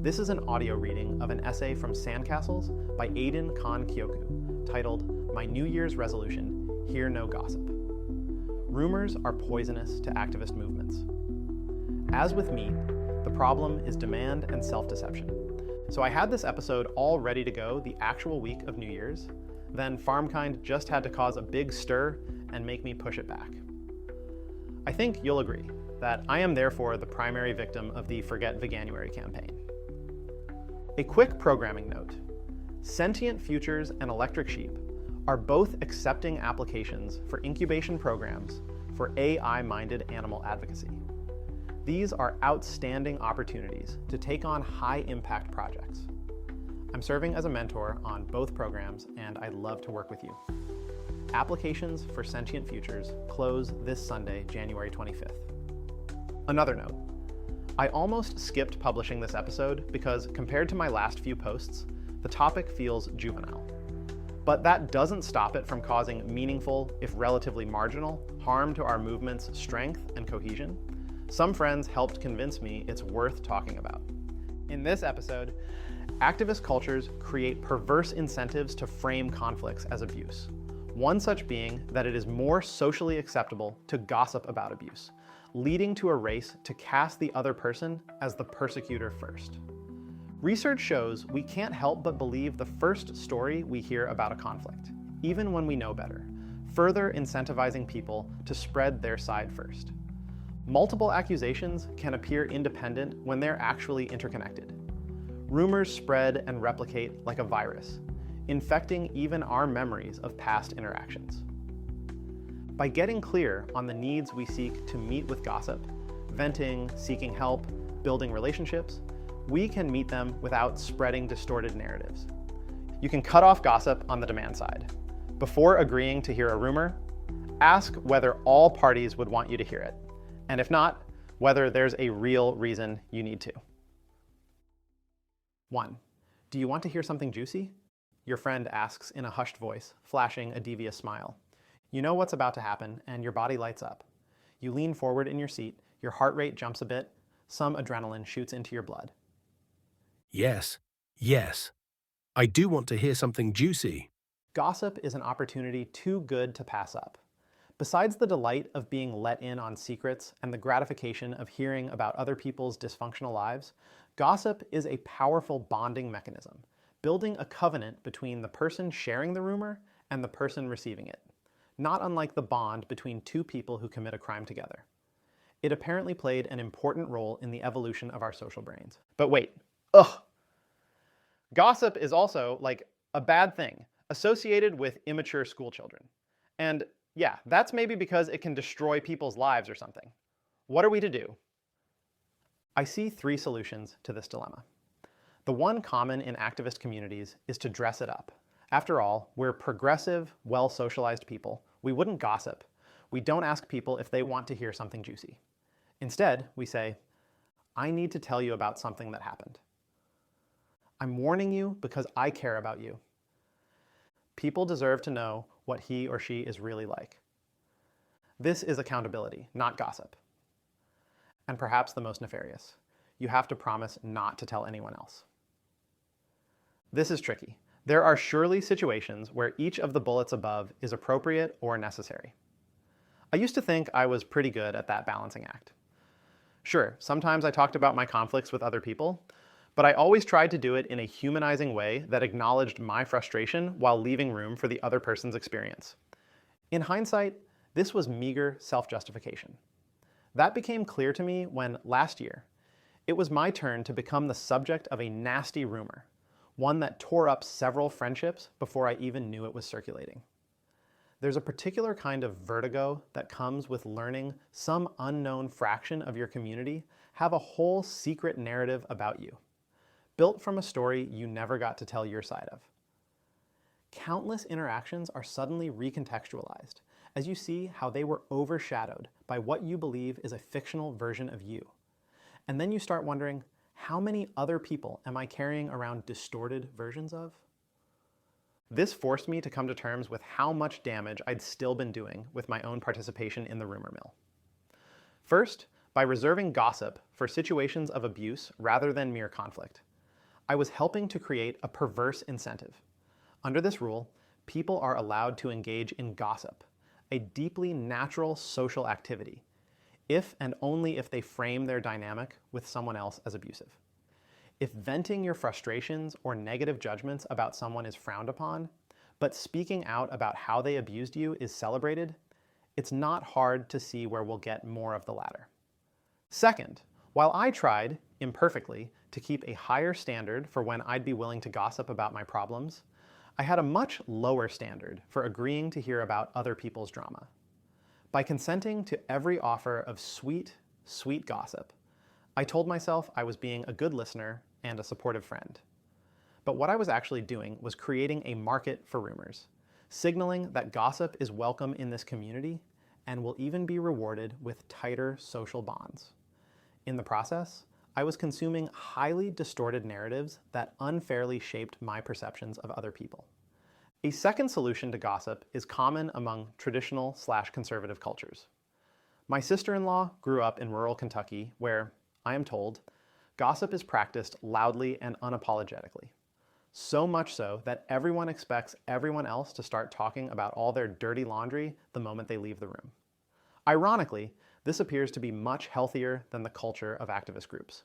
This is an audio reading of an essay from Sandcastles by Aiden Kan Kyoku, titled My New Year's Resolution, Hear No Gossip. Rumors are poisonous to activist movements. As with meat, the problem is demand and self-deception. So I had this episode all ready to go the actual week of New Year's, then FarmKind just had to cause a big stir and make me push it back. I think you'll agree that I am therefore the primary victim of the Forget Veganuary campaign. A quick programming note. Sentient Futures and Electric Sheep are both accepting applications for incubation programs for AI-minded animal advocacy. These are outstanding opportunities to take on high-impact projects. I'm serving as a mentor on both programs, and I'd love to work with you. Applications for Sentient Futures close this Sunday, January 25th. Another note. I almost skipped publishing this episode because compared to my last few posts, the topic feels juvenile. But that doesn't stop it from causing meaningful, if relatively marginal, harm to our movement's strength and cohesion. Some friends helped convince me it's worth talking about. In this episode, activist cultures create perverse incentives to frame conflicts as abuse. One such being that it is more socially acceptable to gossip about abuse, leading to a race to cast the other person as the persecutor first. Research shows we can't help but believe the first story we hear about a conflict, even when we know better, further incentivizing people to spread their side first. Multiple accusations can appear independent when they're actually interconnected. Rumors spread and replicate like a virus, infecting even our memories of past interactions. By getting clear on the needs we seek to meet with gossip, venting, seeking help, building relationships, we can meet them without spreading distorted narratives. You can cut off gossip on the demand side. Before agreeing to hear a rumor, ask whether all parties would want you to hear it, and if not, whether there's a real reason you need to. 1. Do you want to hear something juicy? Your friend asks in a hushed voice, flashing a devious smile. You know what's about to happen, and your body lights up. You lean forward in your seat, your heart rate jumps a bit, some adrenaline shoots into your blood. Yes. I do want to hear something juicy. Gossip is an opportunity too good to pass up. Besides the delight of being let in on secrets and the gratification of hearing about other people's dysfunctional lives, gossip is a powerful bonding mechanism, building a covenant between the person sharing the rumor and the person receiving it, not unlike the bond between two people who commit a crime together. It apparently played an important role in the evolution of our social brains. But wait, Gossip is also, like, a bad thing, associated with immature school children. And yeah, that's maybe because it can destroy people's lives or something. What are we to do? I see 3 solutions to this dilemma. The one common in activist communities is to dress it up. After all, we're progressive, well-socialized people. We wouldn't gossip. We don't ask people if they want to hear something juicy. Instead, we say, I need to tell you about something that happened. I'm warning you because I care about you. People deserve to know what he or she is really like. This is accountability, not gossip. And perhaps the most nefarious. You have to promise not to tell anyone else. This is tricky. There are surely situations where each of the bullets above is appropriate or necessary. I used to think I was pretty good at that balancing act. Sure, sometimes I talked about my conflicts with other people, but I always tried to do it in a humanizing way that acknowledged my frustration while leaving room for the other person's experience. In hindsight, this was meager self-justification. That became clear to me when, last year, it was my turn to become the subject of a nasty rumor, one that tore up several friendships before I even knew it was circulating. There's a particular kind of vertigo that comes with learning some unknown fraction of your community have a whole secret narrative about you, built from a story you never got to tell your side of. Countless interactions are suddenly recontextualized as you see how they were overshadowed by what you believe is a fictional version of you. And then you start wondering, how many other people am I carrying around distorted versions of? This forced me to come to terms with how much damage I'd still been doing with my own participation in the rumor mill. First, by reserving gossip for situations of abuse rather than mere conflict. I was helping to create a perverse incentive. Under this rule, people are allowed to engage in gossip, a deeply natural social activity, if and only if they frame their dynamic with someone else as abusive. If venting your frustrations or negative judgments about someone is frowned upon, but speaking out about how they abused you is celebrated, it's not hard to see where we'll get more of the latter. Second, while I tried, imperfectly, to keep a higher standard for when I'd be willing to gossip about my problems, I had a much lower standard for agreeing to hear about other people's drama. By consenting to every offer of sweet, sweet gossip, I told myself I was being a good listener and a supportive friend. But what I was actually doing was creating a market for rumors, signaling that gossip is welcome in this community and will even be rewarded with tighter social bonds. In the process, I was consuming highly distorted narratives that unfairly shaped my perceptions of other people. A second solution to gossip is common among traditional/conservative cultures. My sister-in-law grew up in rural Kentucky where, I am told, gossip is practiced loudly and unapologetically. So much so that everyone expects everyone else to start talking about all their dirty laundry the moment they leave the room. Ironically, this appears to be much healthier than the culture of activist groups.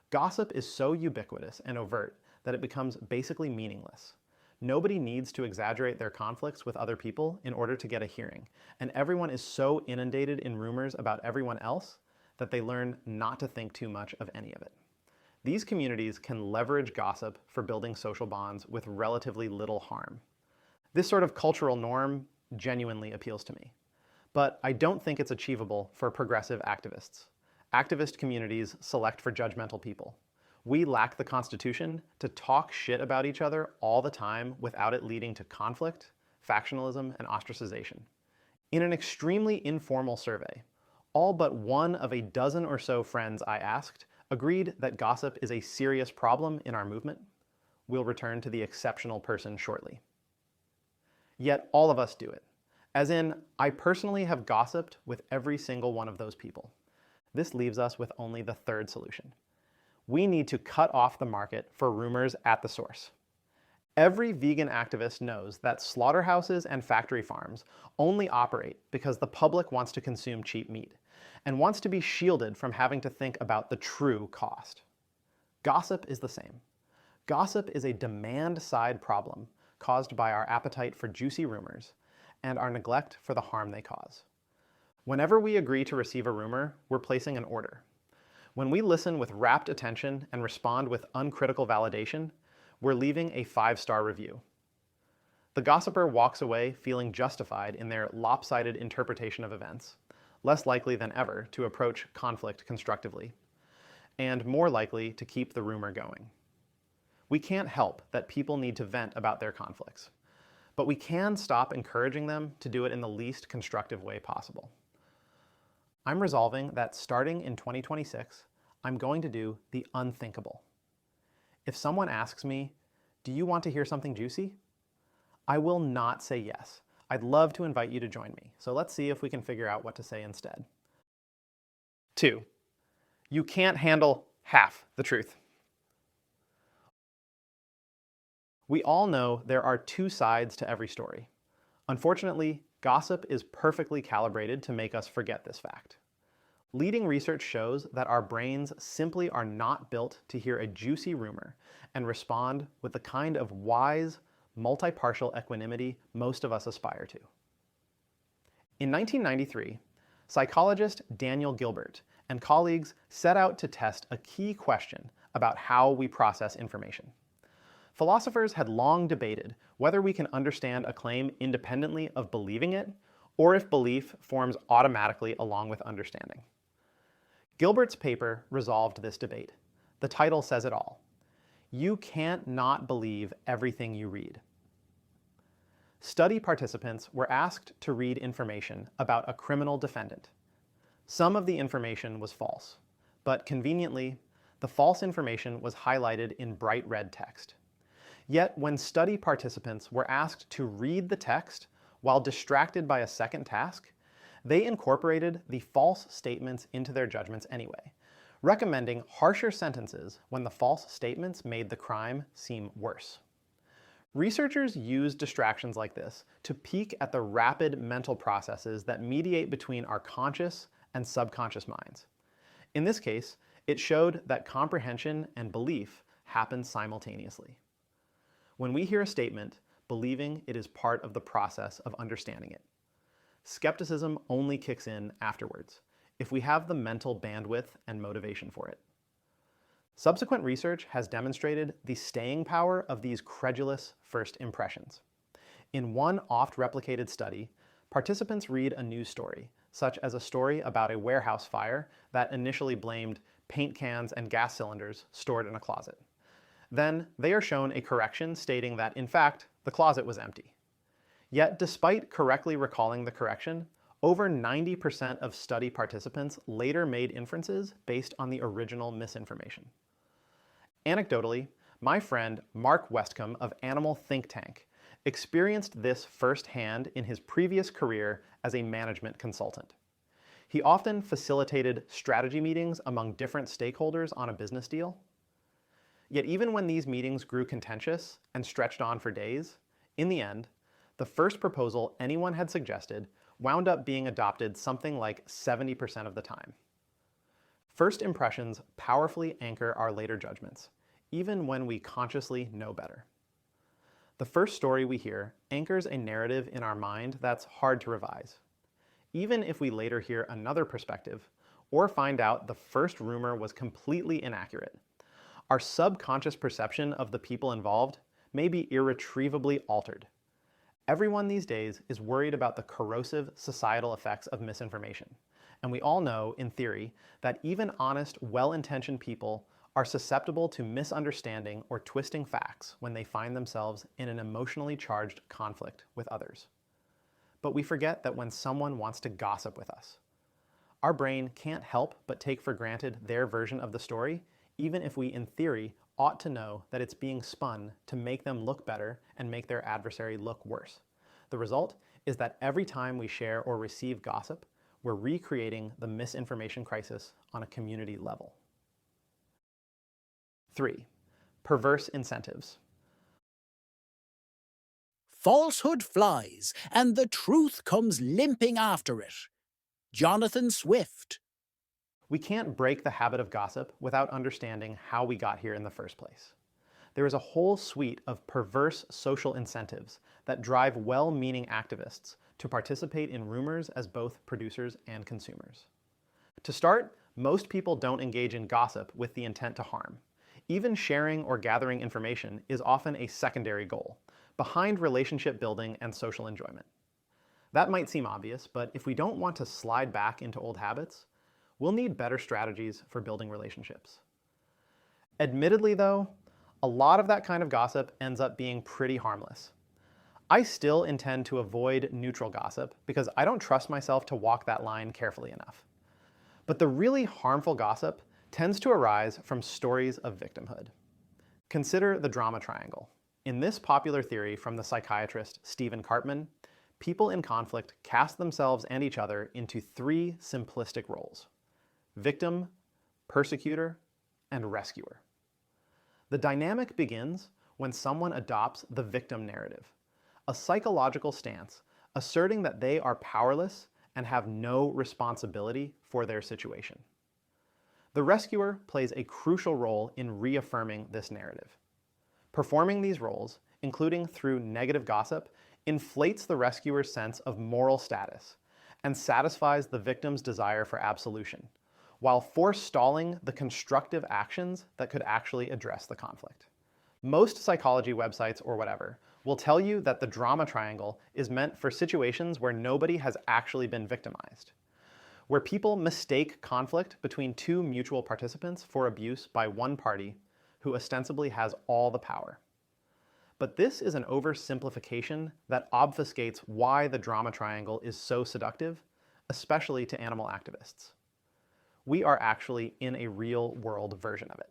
Gossip is so ubiquitous and overt that it becomes basically meaningless. Nobody needs to exaggerate their conflicts with other people in order to get a hearing, and everyone is so inundated in rumors about everyone else that they learn not to think too much of any of it. These communities can leverage gossip for building social bonds with relatively little harm. This sort of cultural norm genuinely appeals to me. But I don't think it's achievable for progressive activists. Activist communities select for judgmental people. We lack the constitution to talk shit about each other all the time without it leading to conflict, factionalism, and ostracization. In an extremely informal survey, all but one of a dozen or so friends I asked agreed that gossip is a serious problem in our movement. We'll return to the exceptional person shortly. Yet all of us do it. As in, I personally have gossiped with every single one of those people. This leaves us with only the third solution. We need to cut off the market for rumors at the source. Every vegan activist knows that slaughterhouses and factory farms only operate because the public wants to consume cheap meat and wants to be shielded from having to think about the true cost. Gossip is the same. Gossip is a demand-side problem caused by our appetite for juicy rumors and our neglect for the harm they cause. Whenever we agree to receive a rumor, we're placing an order. When we listen with rapt attention and respond with uncritical validation, we're leaving a 5-star review. The gossiper walks away feeling justified in their lopsided interpretation of events, less likely than ever to approach conflict constructively, and more likely to keep the rumor going. We can't help that people need to vent about their conflicts, but we can stop encouraging them to do it in the least constructive way possible. I'm resolving that starting in 2026, I'm going to do the unthinkable. If someone asks me, "Do you want to hear something juicy?" I will not say yes. I'd love to invite you to join me, so let's see if we can figure out what to say instead. 2. You can't handle half the truth. We all know there are two sides to every story. Unfortunately, gossip is perfectly calibrated to make us forget this fact. Leading research shows that our brains simply are not built to hear a juicy rumor and respond with the kind of wise, multi-partial equanimity most of us aspire to. In 1993, psychologist Daniel Gilbert and colleagues set out to test a key question about how we process information. Philosophers had long debated whether we can understand a claim independently of believing it, or if belief forms automatically along with understanding. Gilbert's paper resolved this debate. The title says it all. You can't not believe everything you read. Study participants were asked to read information about a criminal defendant. Some of the information was false, but conveniently, the false information was highlighted in bright red text. Yet when study participants were asked to read the text while distracted by a second task, they incorporated the false statements into their judgments anyway, recommending harsher sentences when the false statements made the crime seem worse. Researchers use distractions like this to peek at the rapid mental processes that mediate between our conscious and subconscious minds. In this case, it showed that comprehension and belief happen simultaneously. When we hear a statement, believing it is part of the process of understanding it. Skepticism only kicks in afterwards, if we have the mental bandwidth and motivation for it. Subsequent research has demonstrated the staying power of these credulous first impressions. In one oft-replicated study, participants read a news story, such as a story about a warehouse fire that initially blamed paint cans and gas cylinders stored in a closet. Then they are shown a correction stating that, in fact, the closet was empty. Yet, despite correctly recalling the correction, over 90% of study participants later made inferences based on the original misinformation. Anecdotally, my friend Mark Westcombe of Animal Think Tank experienced this firsthand in his previous career as a management consultant. He often facilitated strategy meetings among different stakeholders on a business deal. Yet even when these meetings grew contentious and stretched on for days, in the end, the first proposal anyone had suggested wound up being adopted something like 70% of the time. First impressions powerfully anchor our later judgments, even when we consciously know better. The first story we hear anchors a narrative in our mind that's hard to revise. Even if we later hear another perspective, or find out the first rumor was completely inaccurate, our subconscious perception of the people involved may be irretrievably altered. Everyone these days is worried about the corrosive societal effects of misinformation, and we all know, in theory, that even honest, well-intentioned people are susceptible to misunderstanding or twisting facts when they find themselves in an emotionally charged conflict with others. But we forget that when someone wants to gossip with us, our brain can't help but take for granted their version of the story, even if we, in theory, ought to know that it's being spun to make them look better and make their adversary look worse. The result is that every time we share or receive gossip, we're recreating the misinformation crisis on a community level. 3. Perverse incentives. Falsehood flies, and the truth comes limping after it. Jonathan Swift. We can't break the habit of gossip without understanding how we got here in the first place. There is a whole suite of perverse social incentives that drive well-meaning activists to participate in rumors as both producers and consumers. To start, most people don't engage in gossip with the intent to harm. Even sharing or gathering information is often a secondary goal, behind relationship building and social enjoyment. That might seem obvious, but if we don't want to slide back into old habits, we'll need better strategies for building relationships. Admittedly though, a lot of that kind of gossip ends up being pretty harmless. I still intend to avoid neutral gossip because I don't trust myself to walk that line carefully enough. But the really harmful gossip tends to arise from stories of victimhood. Consider the drama triangle. In this popular theory from the psychiatrist Stephen Karpman, people in conflict cast themselves and each other into 3 simplistic roles: victim, persecutor, and rescuer. The dynamic begins when someone adopts the victim narrative, a psychological stance asserting that they are powerless and have no responsibility for their situation. The rescuer plays a crucial role in reaffirming this narrative. Performing these roles, including through negative gossip, inflates the rescuer's sense of moral status and satisfies the victim's desire for absolution, while forestalling the constructive actions that could actually address the conflict. Most psychology websites or whatever will tell you that the drama triangle is meant for situations where nobody has actually been victimized, where people mistake conflict between 2 mutual participants for abuse by one party who ostensibly has all the power. But this is an oversimplification that obfuscates why the drama triangle is so seductive, especially to animal activists. We are actually in a real-world version of it.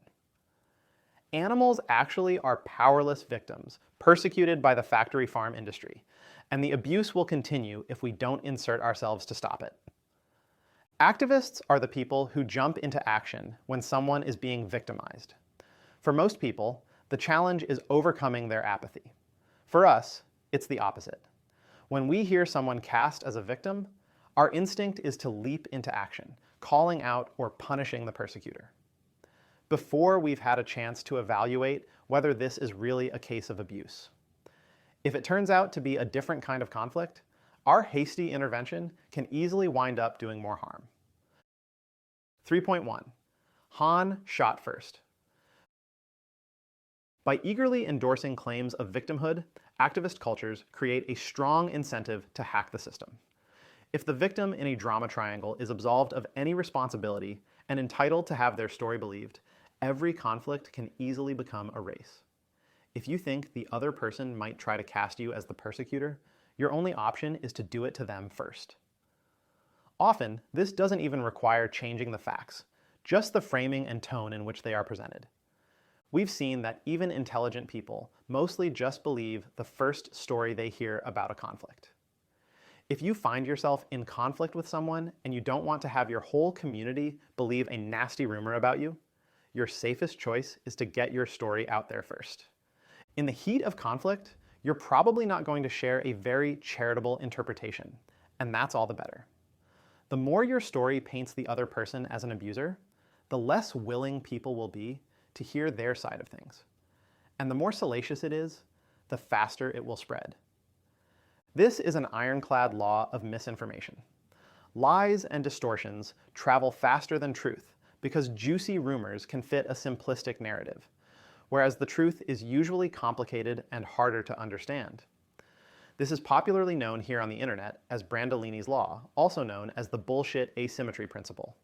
Animals actually are powerless victims, persecuted by the factory farm industry, and the abuse will continue if we don't insert ourselves to stop it. Activists are the people who jump into action when someone is being victimized. For most people, the challenge is overcoming their apathy. For us, it's the opposite. When we hear someone cast as a victim, our instinct is to leap into action, calling out or punishing the persecutor, before we've had a chance to evaluate whether this is really a case of abuse. If it turns out to be a different kind of conflict, our hasty intervention can easily wind up doing more harm. 3.1. Han shot first. By eagerly endorsing claims of victimhood, activist cultures create a strong incentive to hack the system. If the victim in a drama triangle is absolved of any responsibility and entitled to have their story believed, every conflict can easily become a race. If you think the other person might try to cast you as the persecutor, your only option is to do it to them first. Often, this doesn't even require changing the facts, just the framing and tone in which they are presented. We've seen that even intelligent people mostly just believe the first story they hear about a conflict. If you find yourself in conflict with someone and you don't want to have your whole community believe a nasty rumor about you, your safest choice is to get your story out there first. In the heat of conflict, you're probably not going to share a very charitable interpretation, and that's all the better. The more your story paints the other person as an abuser, the less willing people will be to hear their side of things. And the more salacious it is, the faster it will spread. This is an ironclad law of misinformation. Lies and distortions travel faster than truth because juicy rumors can fit a simplistic narrative, whereas the truth is usually complicated and harder to understand. This is popularly known here on the internet as Brandolini's Law, also known as the bullshit asymmetry principle.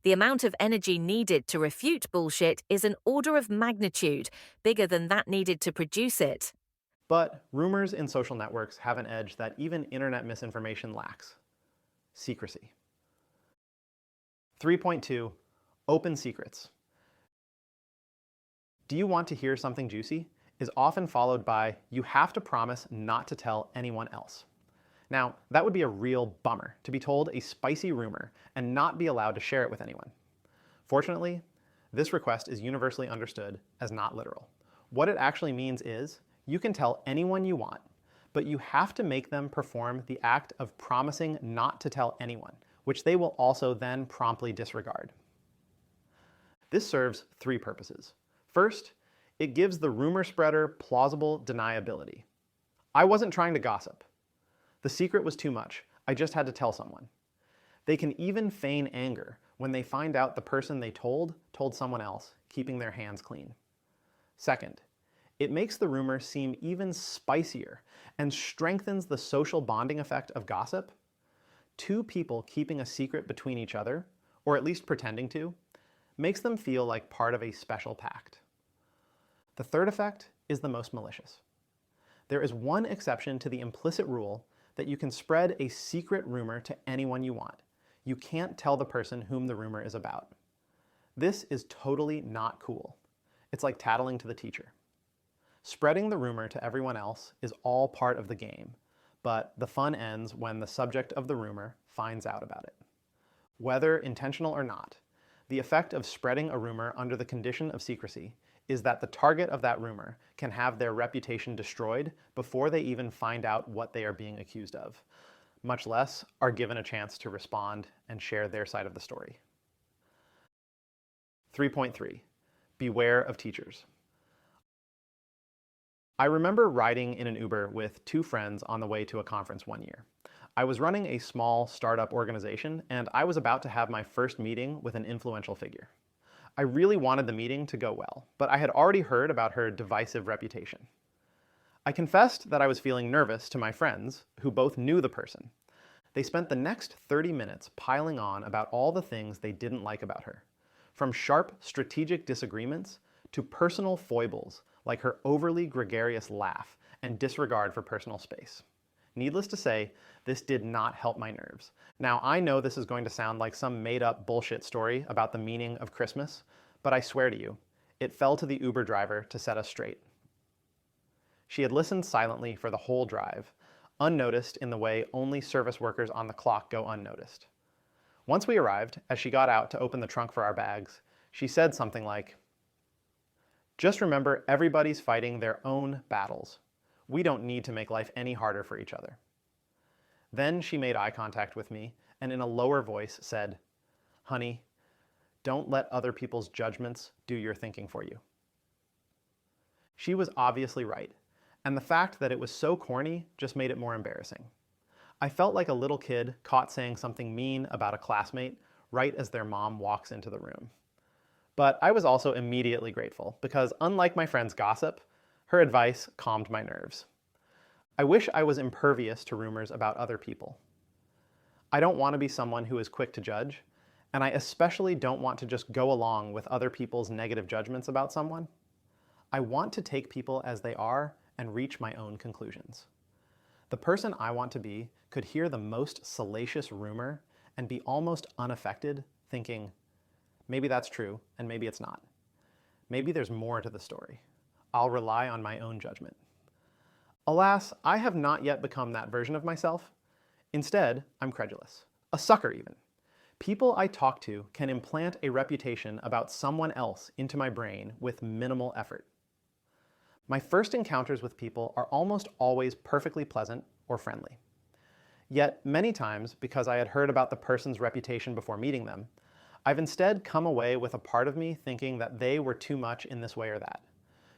The amount of energy needed to refute bullshit is an order of magnitude bigger than that needed to produce it. But rumors in social networks have an edge that even internet misinformation lacks: secrecy. 3.2. Open secrets. Do you want to hear something juicy? Is often followed by, you have to promise not to tell anyone else. Now, that would be a real bummer, to be told a spicy rumor and not be allowed to share it with anyone. Fortunately, this request is universally understood as not literal. What it actually means is, you can tell anyone you want, but you have to make them perform the act of promising not to tell anyone, which they will also then promptly disregard. This serves three purposes. First, it gives the rumor spreader plausible deniability. I wasn't trying to gossip. The secret was too much. I just had to tell someone. They can even feign anger when they find out the person they told someone else, keeping their hands clean. Second, it makes the rumor seem even spicier and strengthens the social bonding effect of gossip. Two people keeping a secret between each other, or at least pretending to, makes them feel like part of a special pact. The third effect is the most malicious. There is one exception to the implicit rule that you can spread a secret rumor to anyone you want. You can't tell the person whom the rumor is about. This is totally not cool. It's like tattling to the teacher. Spreading the rumor to everyone else is all part of the game, but the fun ends when the subject of the rumor finds out about it. Whether intentional or not, the effect of spreading a rumor under the condition of secrecy is that the target of that rumor can have their reputation destroyed before they even find out what they are being accused of, much less are given a chance to respond and share their side of the story. 3.3. Beware of teachers. I remember riding in an Uber with two friends on the way to a conference one year. I was running a small startup organization, and I was about to have my first meeting with an influential figure. I really wanted the meeting to go well, but I had already heard about her divisive reputation. I confessed that I was feeling nervous to my friends, who both knew the person. They spent the next 30 minutes piling on about all the things they didn't like about her, from sharp strategic disagreements to personal foibles like her overly gregarious laugh and disregard for personal space. Needless to say, this did not help my nerves. Now, I know this is going to sound like some made-up bullshit story about the meaning of Christmas, but I swear to you, it fell to the Uber driver to set us straight. She had listened silently for the whole drive, unnoticed in the way only service workers on the clock go unnoticed. Once we arrived, as she got out to open the trunk for our bags, she said something like, "Just remember, everybody's fighting their own battles. We don't need to make life any harder for each other." Then she made eye contact with me and in a lower voice said, "Honey, don't let other people's judgments do your thinking for you." She was obviously right, and the fact that it was so corny just made it more embarrassing. I felt like a little kid caught saying something mean about a classmate right as their mom walks into the room. But I was also immediately grateful because, unlike my friend's gossip, her advice calmed my nerves. I wish I was impervious to rumors about other people. I don't want to be someone who is quick to judge, and I especially don't want to just go along with other people's negative judgments about someone. I want to take people as they are and reach my own conclusions. The person I want to be could hear the most salacious rumor and be almost unaffected, thinking, maybe that's true, and maybe it's not. Maybe there's more to the story. I'll rely on my own judgment. Alas, I have not yet become that version of myself. Instead, I'm credulous, a sucker even. People I talk to can implant a reputation about someone else into my brain with minimal effort. My first encounters with people are almost always perfectly pleasant or friendly. Yet many times, because I had heard about the person's reputation before meeting them, I've instead come away with a part of me thinking that they were too much in this way or that.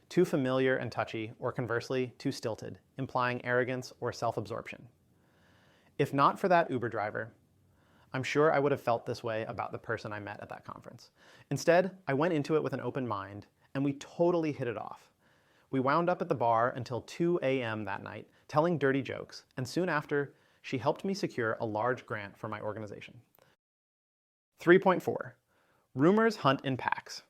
Too familiar and touchy, or conversely, too stilted, implying arrogance or self-absorption. If not for that Uber driver, I'm sure I would have felt this way about the person I met at that conference. Instead, I went into it with an open mind, and we totally hit it off. We wound up at the bar until 2 a.m. that night, telling dirty jokes, and soon after, she helped me secure a large grant for my organization. 3.4. Rumors hunt in packs.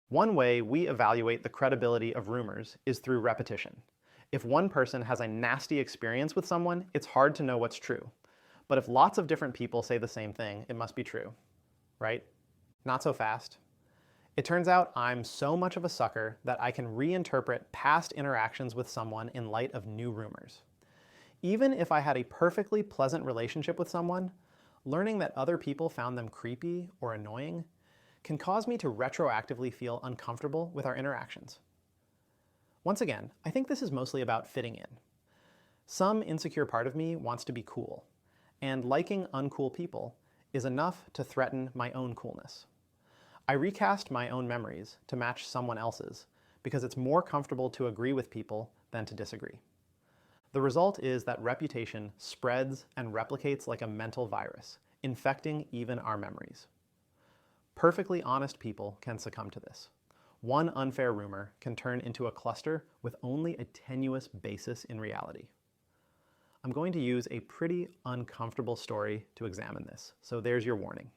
One way we evaluate the credibility of rumors is through repetition. If one person has a nasty experience with someone, it's hard to know what's true. But if lots of different people say the same thing, it must be true, right? Not so fast. It turns out I'm so much of a sucker that I can reinterpret past interactions with someone in light of new rumors. Even if I had a perfectly pleasant relationship with someone, learning that other people found them creepy or annoying can cause me to retroactively feel uncomfortable with our interactions. Once again, I think this is mostly about fitting in. Some insecure part of me wants to be cool, and liking uncool people is enough to threaten my own coolness. I recast my own memories to match someone else's because it's more comfortable to agree with people than to disagree. The result is that reputation spreads and replicates like a mental virus, infecting even our memories. Perfectly honest people can succumb to this. One unfair rumor can turn into a cluster with only a tenuous basis in reality. I'm going to use a pretty uncomfortable story to examine this, so there's your warning.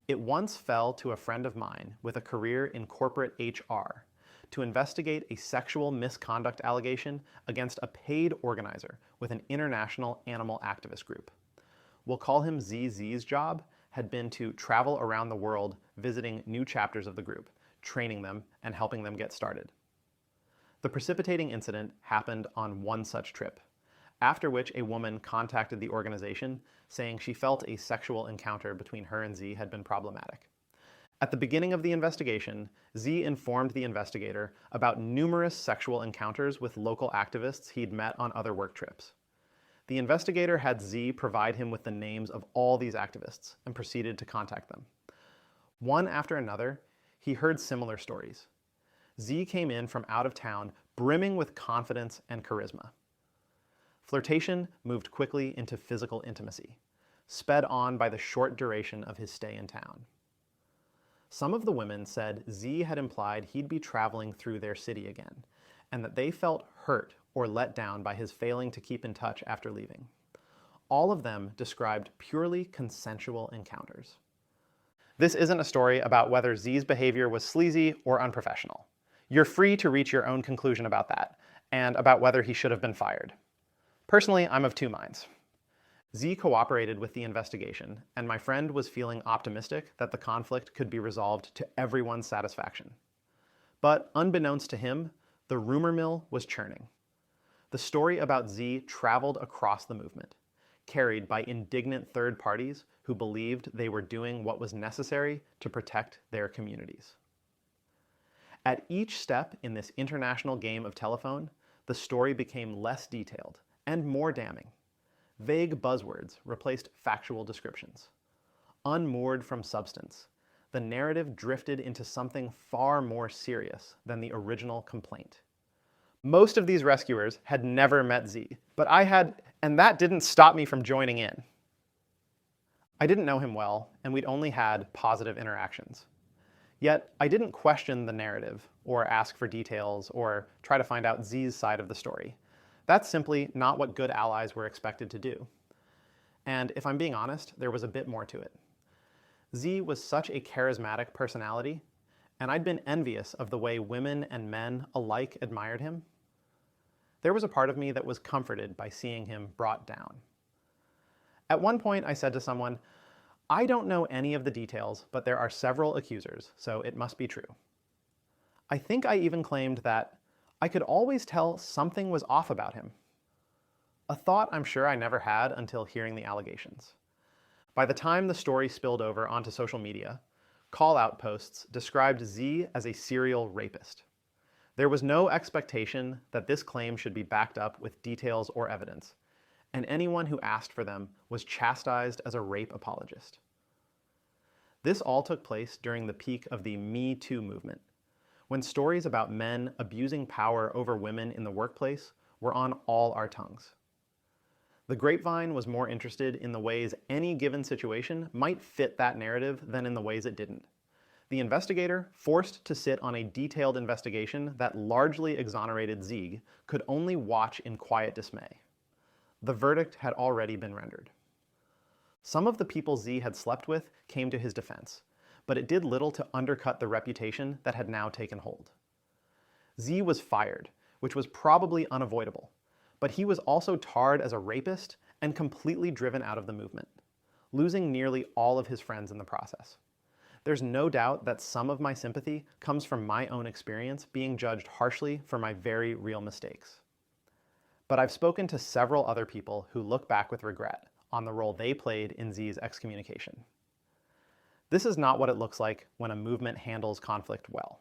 It once fell to a friend of mine with a career in corporate HR to investigate a sexual misconduct allegation against a paid organizer with an international animal activist group. We'll call him ZZ's job had been to travel around the world visiting new chapters of the group, training them and helping them get started. The precipitating incident happened on one such trip, after which a woman contacted the organization saying she felt a sexual encounter between her and Z had been problematic. At the beginning of the investigation, Z informed the investigator about numerous sexual encounters with local activists he'd met on other work trips. The investigator had Z provide him with the names of all these activists and proceeded to contact them. One after another, he heard similar stories. Z came in from out of town brimming with confidence and charisma. Flirtation moved quickly into physical intimacy, sped on by the short duration of his stay in town. Some of the women said Z had implied he'd be traveling through their city again, and that they felt hurt or let down by his failing to keep in touch after leaving. All of them described purely consensual encounters. This isn't a story about whether Z's behavior was sleazy or unprofessional. You're free to reach your own conclusion about that, and about whether he should have been fired. Personally, I'm of two minds. Z cooperated with the investigation, and my friend was feeling optimistic that the conflict could be resolved to everyone's satisfaction. But unbeknownst to him, the rumor mill was churning. The story about Z traveled across the movement, carried by indignant third parties who believed they were doing what was necessary to protect their communities. At each step in this international game of telephone, the story became less detailed and more damning. Vague buzzwords replaced factual descriptions. Unmoored from substance, the narrative drifted into something far more serious than the original complaint. Most of these rescuers had never met Z, but I had, and that didn't stop me from joining in. I didn't know him well, and we'd only had positive interactions. Yet, I didn't question the narrative, or ask for details, or try to find out Z's side of the story. That's simply not what good allies were expected to do. And if I'm being honest, there was a bit more to it. Z was such a charismatic personality, and I'd been envious of the way women and men alike admired him. There was a part of me that was comforted by seeing him brought down. At one point, I said to someone, "I don't know any of the details, but there are several accusers, so it must be true." I think I even claimed that I could always tell something was off about him. A thought I'm sure I never had until hearing the allegations. By the time the story spilled over onto social media, call-out posts described Z as a serial rapist. There was no expectation that this claim should be backed up with details or evidence, and anyone who asked for them was chastised as a rape apologist. This all took place during the peak of the Me Too movement, when stories about men abusing power over women in the workplace were on all our tongues. The grapevine was more interested in the ways any given situation might fit that narrative than in the ways it didn't. The investigator, forced to sit on a detailed investigation that largely exonerated Zieg, could only watch in quiet dismay. The verdict had already been rendered. Some of the people Z had slept with came to his defense, but it did little to undercut the reputation that had now taken hold. Z was fired, which was probably unavoidable, but he was also tarred as a rapist and completely driven out of the movement, losing nearly all of his friends in the process. There's no doubt that some of my sympathy comes from my own experience being judged harshly for my very real mistakes. But I've spoken to several other people who look back with regret on the role they played in Z's excommunication. This is not what it looks like when a movement handles conflict well.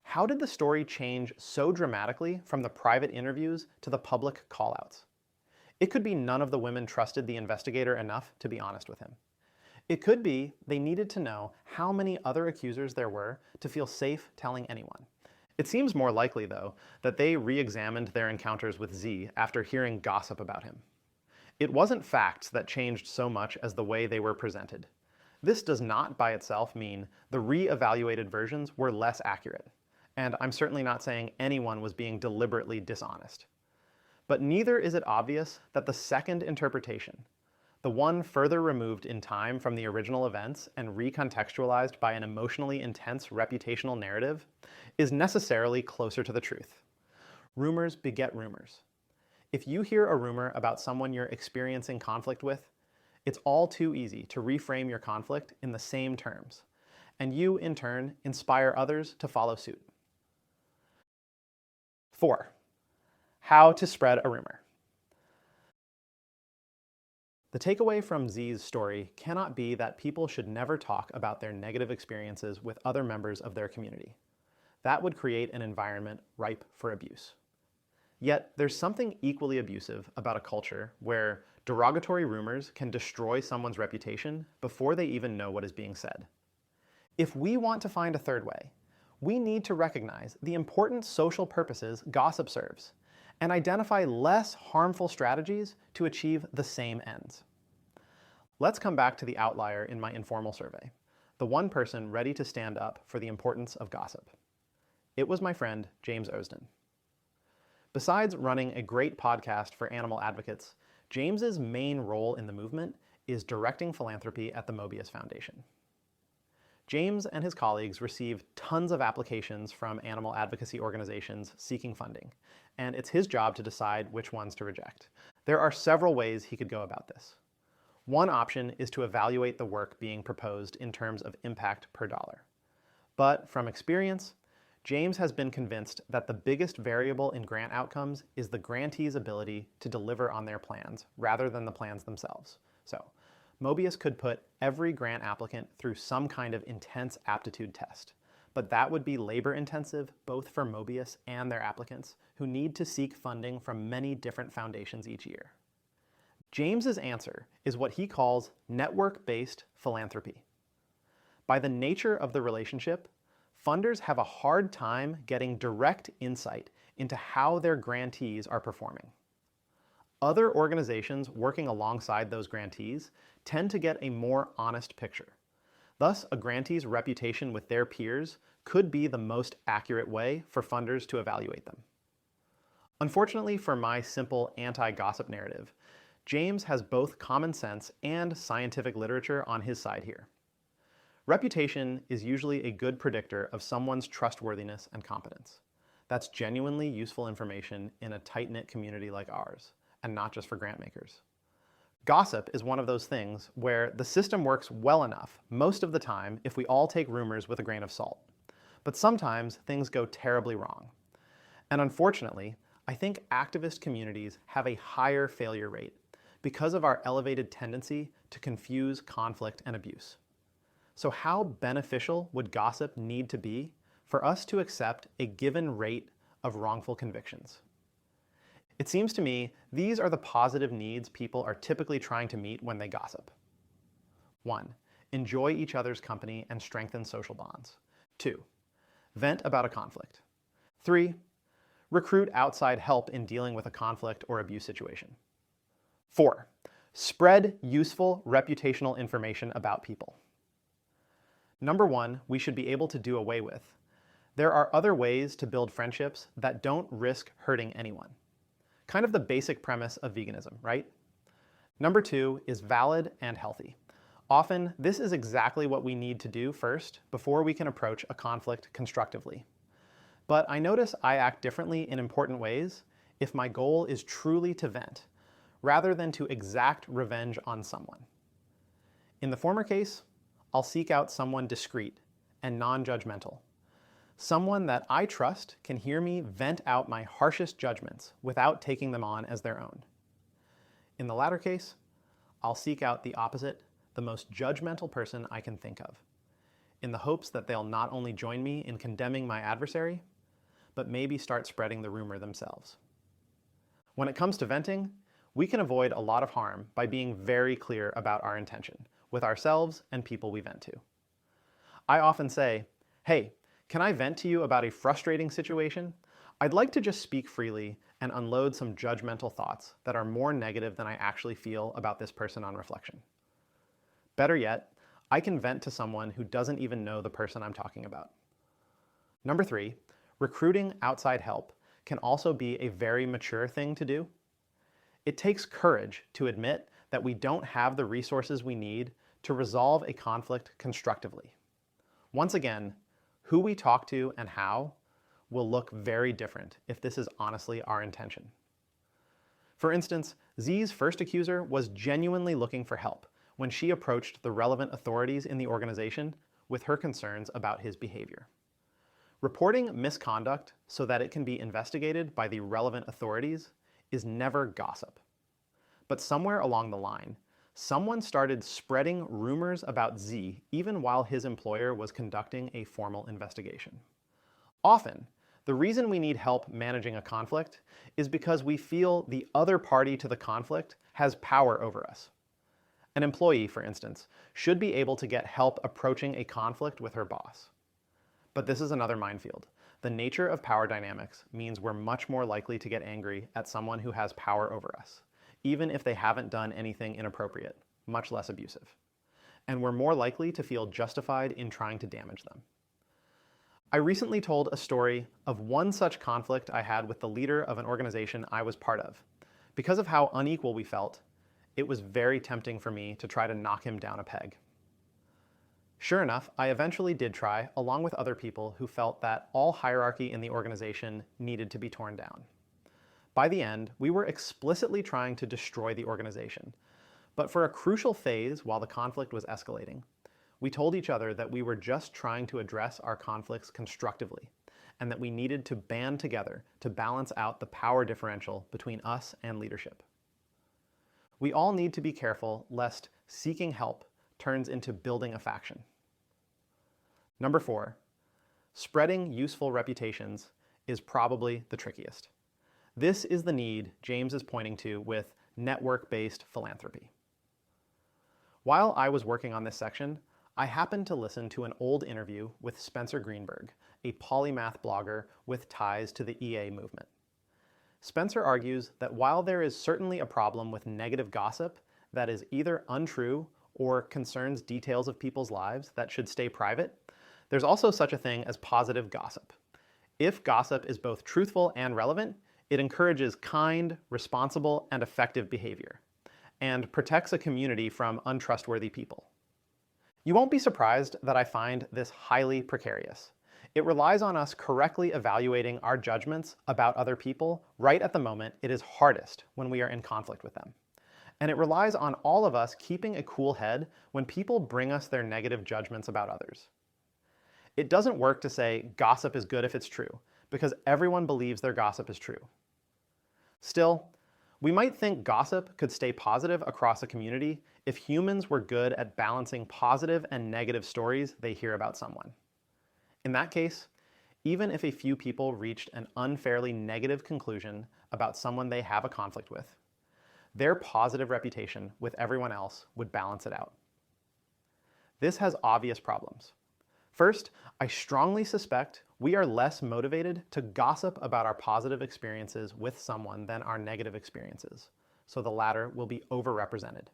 How did the story change so dramatically from the private interviews to the public callouts? It could be none of the women trusted the investigator enough to be honest with him. It could be they needed to know how many other accusers there were to feel safe telling anyone. It seems more likely, though, that they re-examined their encounters with Z after hearing gossip about him. It wasn't facts that changed so much as the way they were presented. This does not by itself mean the re-evaluated versions were less accurate, and I'm certainly not saying anyone was being deliberately dishonest. But neither is it obvious that the second interpretation, the one further removed in time from the original events and recontextualized by an emotionally intense reputational narrative, is necessarily closer to the truth. Rumors beget rumors. If you hear a rumor about someone you're experiencing conflict with, it's all too easy to reframe your conflict in the same terms, and you, in turn, inspire others to follow suit. 4. How to spread a rumor. The takeaway from Z's story cannot be that people should never talk about their negative experiences with other members of their community. That would create an environment ripe for abuse. Yet, there's something equally abusive about a culture where derogatory rumors can destroy someone's reputation before they even know what is being said. If we want to find a third way, we need to recognize the important social purposes gossip serves and identify less harmful strategies to achieve the same ends. Let's come back to the outlier in my informal survey, the one person ready to stand up for the importance of gossip. It was my friend, James Osden. Besides running a great podcast for animal advocates, James's main role in the movement is directing philanthropy at the Mobius Foundation. James and his colleagues receive tons of applications from animal advocacy organizations seeking funding, and it's his job to decide which ones to reject. There are several ways he could go about this. One option is to evaluate the work being proposed in terms of impact per dollar. But from experience, James has been convinced that the biggest variable in grant outcomes is the grantee's ability to deliver on their plans rather than the plans themselves. So, Mobius could put every grant applicant through some kind of intense aptitude test, but that would be labor intensive both for Mobius and their applicants, who need to seek funding from many different foundations each year. James's answer is what he calls network-based philanthropy. By the nature of the relationship, funders have a hard time getting direct insight into how their grantees are performing. Other organizations working alongside those grantees tend to get a more honest picture. Thus, a grantee's reputation with their peers could be the most accurate way for funders to evaluate them. Unfortunately for my simple anti-gossip narrative, James has both common sense and scientific literature on his side here. Reputation is usually a good predictor of someone's trustworthiness and competence. That's genuinely useful information in a tight-knit community like ours, and not just for grant makers. Gossip is one of those things where the system works well enough most of the time if we all take rumors with a grain of salt. But sometimes things go terribly wrong. And unfortunately, I think activist communities have a higher failure rate because of our elevated tendency to confuse conflict and abuse. So how beneficial would gossip need to be for us to accept a given rate of wrongful convictions? It seems to me these are the positive needs people are typically trying to meet when they gossip. 1. Enjoy each other's company and strengthen social bonds. 2. Vent about a conflict. 3. Recruit outside help in dealing with a conflict or abuse situation. 4. Spread useful reputational information about people. Number 1, we should be able to do away with. There are other ways to build friendships that don't risk hurting anyone. Kind of the basic premise of veganism, right? Number 2 is valid and healthy. Often, this is exactly what we need to do first before we can approach a conflict constructively. But I notice I act differently in important ways if my goal is truly to vent, rather than to exact revenge on someone. In the former case, I'll seek out someone discreet and non-judgmental. Someone that I trust can hear me vent out my harshest judgments without taking them on as their own. In the latter case, I'll seek out the opposite, the most judgmental person I can think of, in the hopes that they'll not only join me in condemning my adversary, but maybe start spreading the rumor themselves. When it comes to venting, we can avoid a lot of harm by being very clear about our intention with ourselves and people we vent to. I often say, hey, can I vent to you about a frustrating situation? I'd like to just speak freely and unload some judgmental thoughts that are more negative than I actually feel about this person on reflection. Better yet, I can vent to someone who doesn't even know the person I'm talking about. Number 3, recruiting outside help can also be a very mature thing to do. It takes courage to admit that we don't have the resources we need to resolve a conflict constructively. Once again, who we talk to and how will look very different if this is honestly our intention. For instance, Z's first accuser was genuinely looking for help when she approached the relevant authorities in the organization with her concerns about his behavior. Reporting misconduct so that it can be investigated by the relevant authorities is never gossip. But somewhere along the line, someone started spreading rumors about Z even while his employer was conducting a formal investigation. Often, the reason we need help managing a conflict is because we feel the other party to the conflict has power over us. An employee, for instance, should be able to get help approaching a conflict with her boss. But this is another minefield. The nature of power dynamics means we're much more likely to get angry at someone who has power over us, even if they haven't done anything inappropriate, much less abusive. And we're more likely to feel justified in trying to damage them. I recently told a story of one such conflict I had with the leader of an organization I was part of. Because of how unequal we felt, it was very tempting for me to try to knock him down a peg. Sure enough, I eventually did try, along with other people who felt that all hierarchy in the organization needed to be torn down. By the end, we were explicitly trying to destroy the organization. But for a crucial phase while the conflict was escalating, we told each other that we were just trying to address our conflicts constructively, and that we needed to band together to balance out the power differential between us and leadership. We all need to be careful lest seeking help turns into building a faction. Number 4, spreading useful reputations is probably the trickiest. This is the need James is pointing to with network-based philanthropy. While I was working on this section, I happened to listen to an old interview with Spencer Greenberg, a polymath blogger with ties to the EA movement. Spencer argues that while there is certainly a problem with negative gossip that is either untrue or concerns details of people's lives that should stay private, there's also such a thing as positive gossip. If gossip is both truthful and relevant, it encourages kind, responsible, and effective behavior, and protects a community from untrustworthy people. You won't be surprised that I find this highly precarious. It relies on us correctly evaluating our judgments about other people right at the moment it is hardest when we are in conflict with them. And it relies on all of us keeping a cool head when people bring us their negative judgments about others. It doesn't work to say gossip is good if it's true, because everyone believes their gossip is true. Still, we might think gossip could stay positive across a community if humans were good at balancing positive and negative stories they hear about someone. In that case, even if a few people reached an unfairly negative conclusion about someone they have a conflict with, their positive reputation with everyone else would balance it out. This has obvious problems. First, I strongly suspect we are less motivated to gossip about our positive experiences with someone than our negative experiences, so the latter will be overrepresented.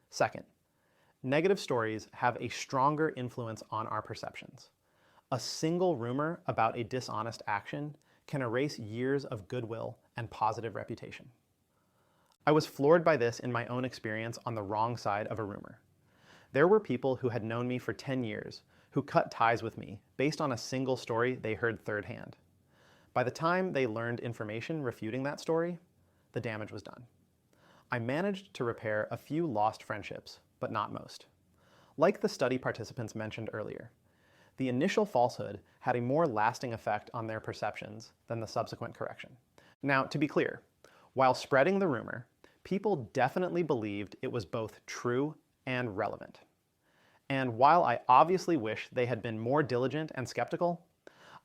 Second, negative stories have a stronger influence on our perceptions. A single rumor about a dishonest action can erase years of goodwill and positive reputation. I was floored by this in my own experience on the wrong side of a rumor. There were people who had known me for 10 years who cut ties with me based on a single story they heard third hand. By the time they learned information refuting that story, the damage was done. I managed to repair a few lost friendships, but not most. Like the study participants mentioned earlier, the initial falsehood had a more lasting effect on their perceptions than the subsequent correction. Now, to be clear, while spreading the rumor, people definitely believed it was both true and relevant. And while I obviously wish they had been more diligent and skeptical,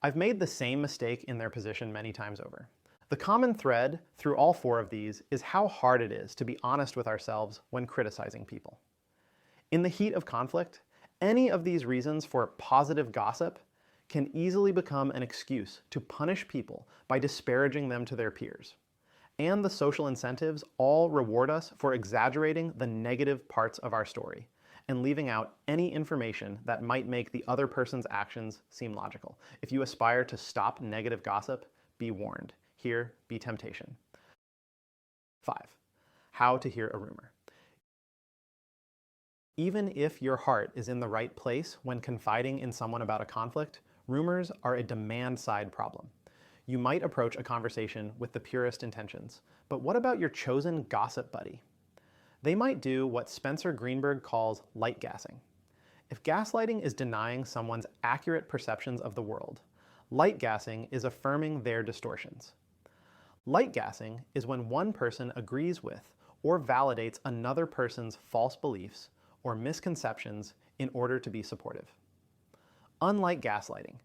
I've made the same mistake in their position many times over. The common thread through all 4 of these is how hard it is to be honest with ourselves when criticizing people. In the heat of conflict, any of these reasons for positive gossip can easily become an excuse to punish people by disparaging them to their peers. And the social incentives all reward us for exaggerating the negative parts of our story and leaving out any information that might make the other person's actions seem logical. If you aspire to stop negative gossip, be warned. Here be temptation. 5. How to hear a rumor. Even if your heart is in the right place when confiding in someone about a conflict, rumors are a demand-side problem. You might approach a conversation with the purest intentions, but what about your chosen gossip buddy? They might do what Spencer Greenberg calls light gassing. If gaslighting is denying someone's accurate perceptions of the world, light gassing is affirming their distortions. Light gassing is when one person agrees with or validates another person's false beliefs or misconceptions in order to be supportive. Unlike gaslighting,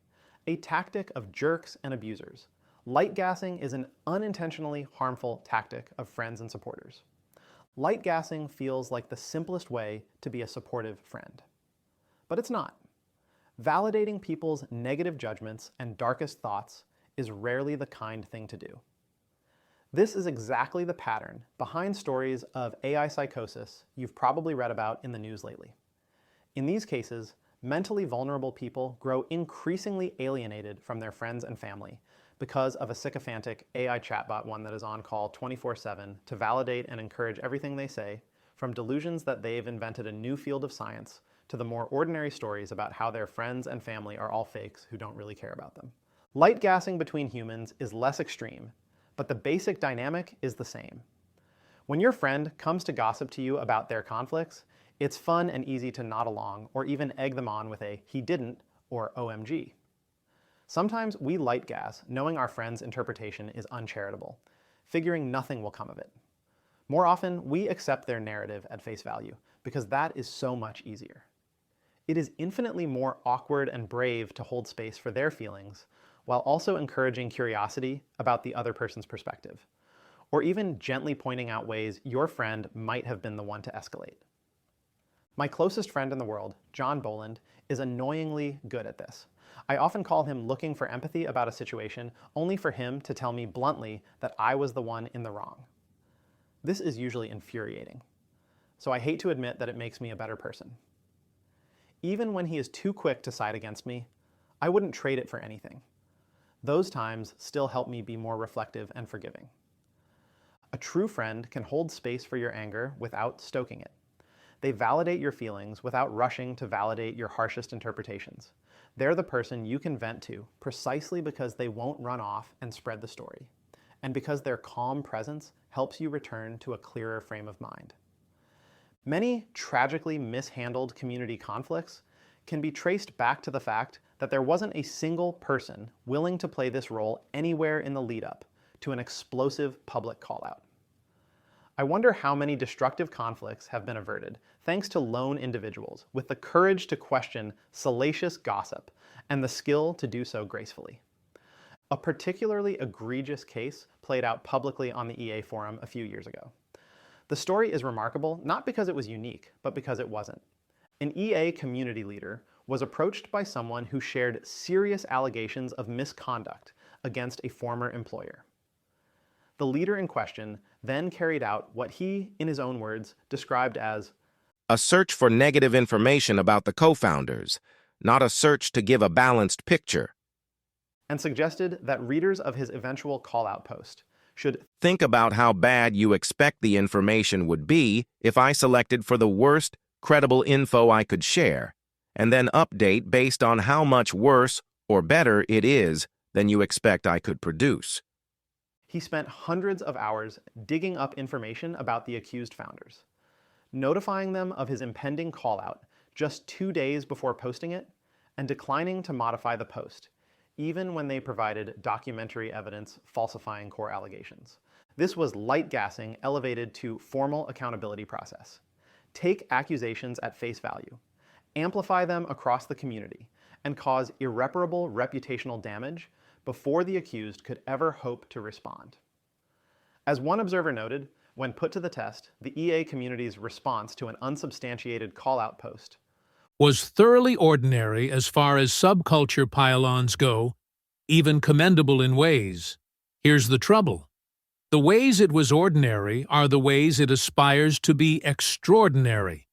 a tactic of jerks and abusers, light gassing is an unintentionally harmful tactic of friends and supporters. Light gassing feels like the simplest way to be a supportive friend. But it's not. Validating people's negative judgments and darkest thoughts is rarely the kind thing to do. This is exactly the pattern behind stories of AI psychosis you've probably read about in the news lately. In these cases, mentally vulnerable people grow increasingly alienated from their friends and family because of a sycophantic AI chatbot, one that is on call 24/7 to validate and encourage everything they say, from delusions that they've invented a new field of science to the more ordinary stories about how their friends and family are all fakes who don't really care about them. Light gassing between humans is less extreme, but the basic dynamic is the same. When your friend comes to gossip to you about their conflicts, it's fun and easy to nod along or even egg them on with a "he didn't" or "OMG." Sometimes we light gas knowing our friend's interpretation is uncharitable, figuring nothing will come of it. More often, we accept their narrative at face value because that is so much easier. It is infinitely more awkward and brave to hold space for their feelings while also encouraging curiosity about the other person's perspective, or even gently pointing out ways your friend might have been the one to escalate. My closest friend in the world, John Boland, is annoyingly good at this. I often call him looking for empathy about a situation only for him to tell me bluntly that I was the one in the wrong. This is usually infuriating, so I hate to admit that it makes me a better person. Even when he is too quick to side against me, I wouldn't trade it for anything. Those times still help me be more reflective and forgiving. A true friend can hold space for your anger without stoking it. They validate your feelings without rushing to validate your harshest interpretations. They're the person you can vent to precisely because they won't run off and spread the story, and because their calm presence helps you return to a clearer frame of mind. Many tragically mishandled community conflicts can be traced back to the fact that there wasn't a single person willing to play this role anywhere in the lead-up to an explosive public call-out. I wonder how many destructive conflicts have been averted thanks to lone individuals with the courage to question salacious gossip and the skill to do so gracefully. A particularly egregious case played out publicly on the EA forum a few years ago. The story is remarkable not because it was unique, but because it wasn't. An EA community leader was approached by someone who shared serious allegations of misconduct against a former employer. The leader in question then carried out what he, in his own words, described as a search for negative information about the co-founders, not a search to give a balanced picture, and suggested that readers of his eventual call-out post should think about how bad you expect the information would be if I selected for the worst, credible info I could share, and then update based on how much worse or better it is than you expect I could produce. He spent hundreds of hours digging up information about the accused founders, notifying them of his impending call-out just 2 days before posting it, and declining to modify the post, even when they provided documentary evidence falsifying core allegations. This was light gassing elevated to formal accountability process. Take accusations at face value, amplify them across the community, and cause irreparable reputational damage before the accused could ever hope to respond. As one observer noted, when put to the test, the EA community's response to an unsubstantiated call-out post was thoroughly ordinary as far as subculture pylons go, even commendable in ways. Here's the trouble. The ways it was ordinary are the ways it aspires to be extraordinary.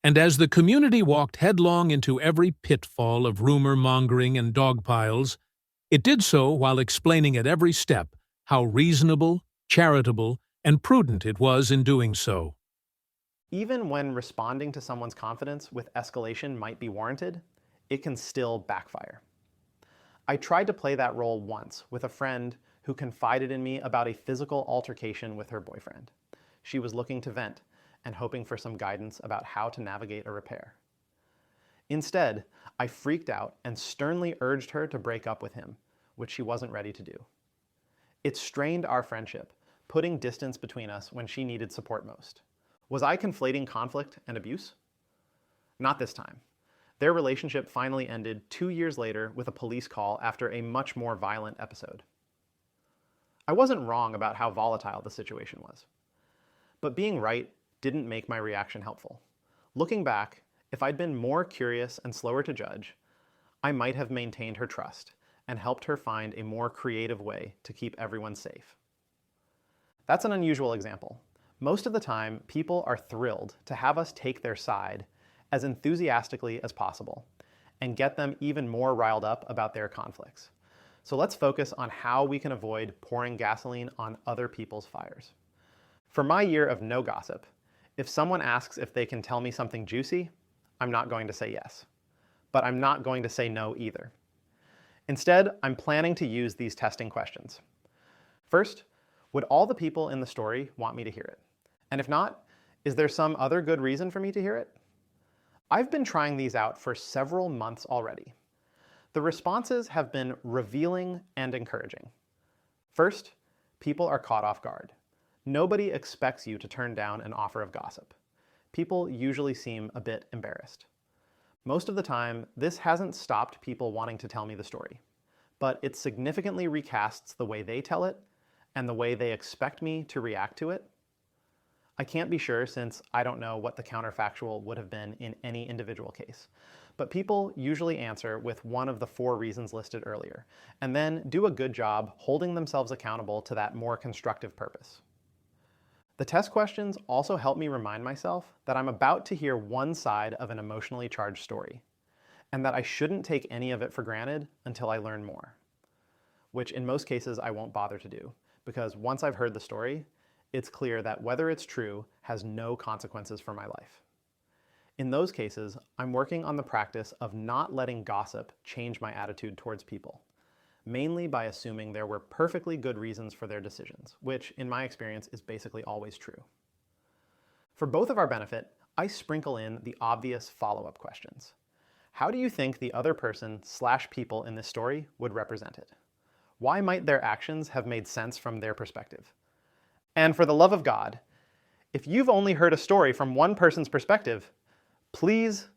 And as the community walked headlong into every pitfall of rumor-mongering and dog piles, it did so while explaining at every step how reasonable, charitable, and prudent it was in doing so. Even when responding to someone's confidence with escalation might be warranted, it can still backfire. I tried to play that role once with a friend who confided in me about a physical altercation with her boyfriend. She was looking to vent and hoping for some guidance about how to navigate a repair. Instead, I freaked out and sternly urged her to break up with him, which she wasn't ready to do. It strained our friendship, putting distance between us when she needed support most. Was I conflating conflict and abuse? Not this time. Their relationship finally ended 2 years later with a police call after a much more violent episode. I wasn't wrong about how volatile the situation was. But being right didn't make my reaction helpful. Looking back, if I'd been more curious and slower to judge, I might have maintained her trust and helped her find a more creative way to keep everyone safe. That's an unusual example. Most of the time, people are thrilled to have us take their side as enthusiastically as possible and get them even more riled up about their conflicts. So let's focus on how we can avoid pouring gasoline on other people's fires. For my year of no gossip, if someone asks if they can tell me something juicy, I'm not going to say yes. But I'm not going to say no either. Instead, I'm planning to use these testing questions. First, would all the people in the story want me to hear it? And if not, is there some other good reason for me to hear it? I've been trying these out for several months already. The responses have been revealing and encouraging. First, people are caught off guard. Nobody expects you to turn down an offer of gossip. People usually seem a bit embarrassed. Most of the time, this hasn't stopped people wanting to tell me the story, but it significantly recasts the way they tell it and the way they expect me to react to it. I can't be sure since I don't know what the counterfactual would have been in any individual case, but people usually answer with one of the 4 reasons listed earlier, and then do a good job holding themselves accountable to that more constructive purpose. The test questions also help me remind myself that I'm about to hear one side of an emotionally charged story, and that I shouldn't take any of it for granted until I learn more, which in most cases I won't bother to do, because once I've heard the story, it's clear that whether it's true has no consequences for my life. In those cases, I'm working on the practice of not letting gossip change my attitude towards people, mainly by assuming there were perfectly good reasons for their decisions, which in my experience is basically always true. For both of our benefit, I sprinkle in the obvious follow-up questions. How do you think the other person/people in this story would represent it? Why might their actions have made sense from their perspective? And for the love of God, if you've only heard a story from one person's perspective, please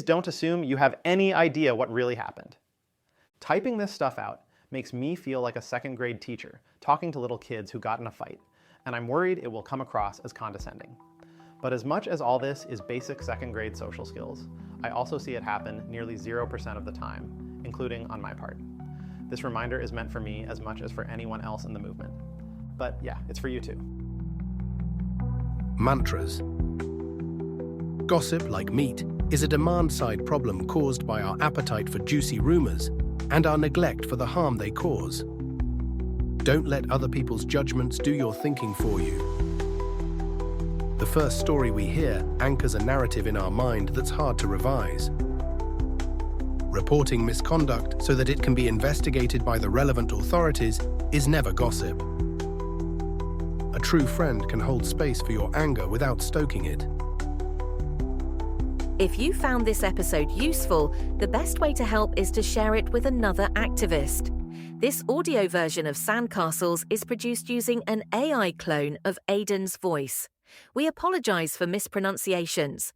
don't assume you have any idea what really happened. Typing this stuff out makes me feel like a 2nd grade teacher talking to little kids who got in a fight, and I'm worried it will come across as condescending. But as much as all this is basic 2nd grade social skills, I also see it happen nearly 0% of the time, including on my part. This reminder is meant for me as much as for anyone else in the movement. But yeah, it's for you too. Mantras. Gossip, like meat, is a demand-side problem caused by our appetite for juicy rumors and our neglect for the harm they cause. Don't let other people's judgments do your thinking for you. The first story we hear anchors a narrative in our mind that's hard to revise. Reporting misconduct so that it can be investigated by the relevant authorities is never gossip. A true friend can hold space for your anger without stoking it. If you found this episode useful, the best way to help is to share it with another activist. This audio version of Sandcastles is produced using an AI clone of Aidan's voice. We apologise for mispronunciations.